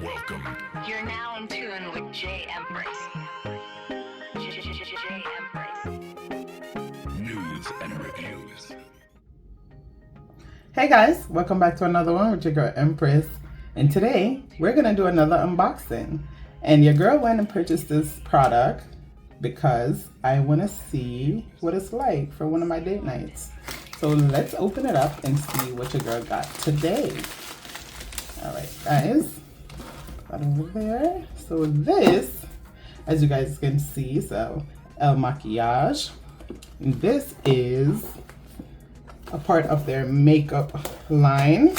Welcome. You're now in tune with Jaempress. Jaempress. News and reviews. Hey guys, welcome back to another one with your girl Empress. And today we're gonna do another unboxing. And your girl went and purchased this product because I wanna see what it's like for one of my date nights. So let's open it up and see what your girl got today. Alright guys, got over there. So this, as you guys can see, so Makiage. And this is a part of their makeup line.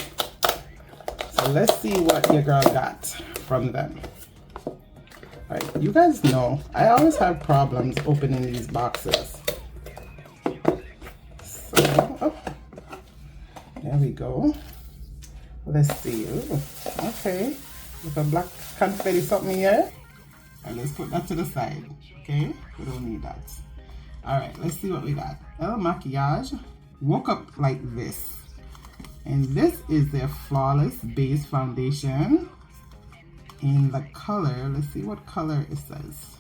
So let's see what your girl got from them. Alright, you guys know I always have problems opening these boxes. So, oh, there we go. Let's see. Ooh, okay, with a black confetti something here. And let's put that to the side. Okay, we don't need that. Alright, let's see what we got. Makiage Woke Up Like This. And this is their Flawless Base Foundation in the color. Let's see what color it says.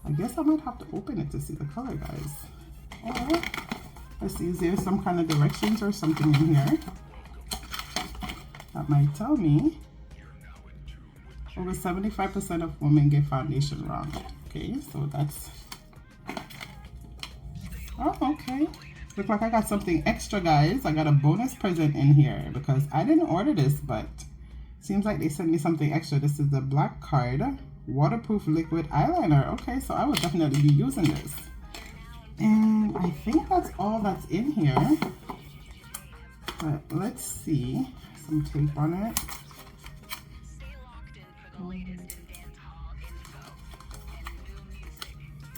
I guess I might have to open it to see the color, guys. Or, let's see, is there some kind of directions or something in here that might tell me? Over 75% of women get foundation wrong. Okay, so that's... Oh, okay. Look like I got something extra, guys. I got a bonus present in here because I didn't order this, but seems like they sent me something extra. This is the black card waterproof liquid eyeliner. Okay, so I will definitely be using this. And I think that's all that's in here. But let's see. Some tape on it.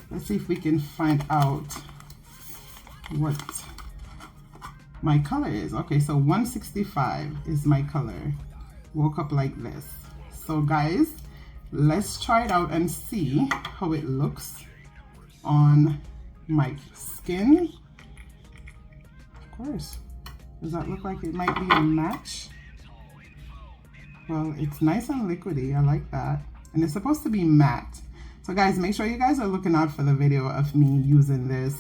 Let's see if we can find out what my color is. Okay, so 165 is my color. Woke Up Like This. So guys, let's try it out and see how it looks on my skin. Of course. Does that look like it might be a match? Well, it's nice and liquidy. I like that. And it's supposed to be matte. So guys, make sure you guys are looking out for the video of me using this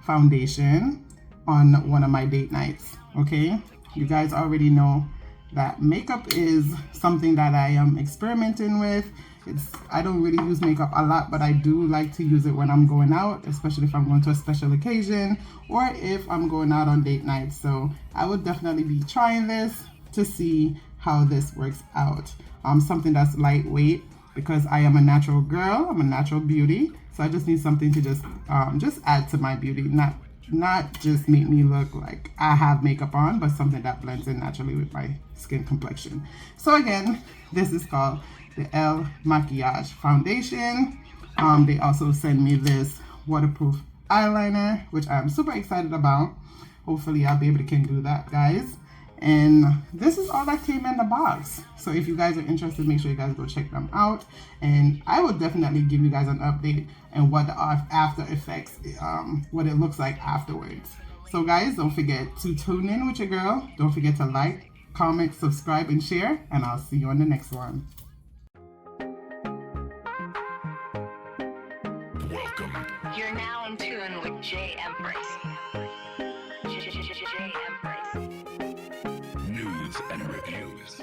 foundation on one of my date nights. Okay, you guys already know that makeup is something that I am experimenting with. I don't really use makeup a lot, but I do like to use it when I'm going out, especially if I'm going to a special occasion or if I'm going out on date nights. So I would definitely be trying this to see how this works out. Something that's lightweight because I am a natural girl. I'm a natural beauty. So I just need something to just add to my beauty, not just make me look like I have makeup on, but something that blends in naturally with my skin complexion. So again, this is called the Makiage Foundation. They also send me this waterproof eyeliner, which I'm super excited about. Hopefully I'll be able to do that, guys. And this is all that came in the box. So if you guys are interested, make sure you guys go check them out. And I will definitely give you guys an update and what the after effects, what it looks like afterwards. So guys, don't forget to tune in with your girl. Don't forget to like, comment, subscribe, and share. And I'll see you on the next one. Welcome. You're now in tune with Jaempress. Jaempress. News and reviews.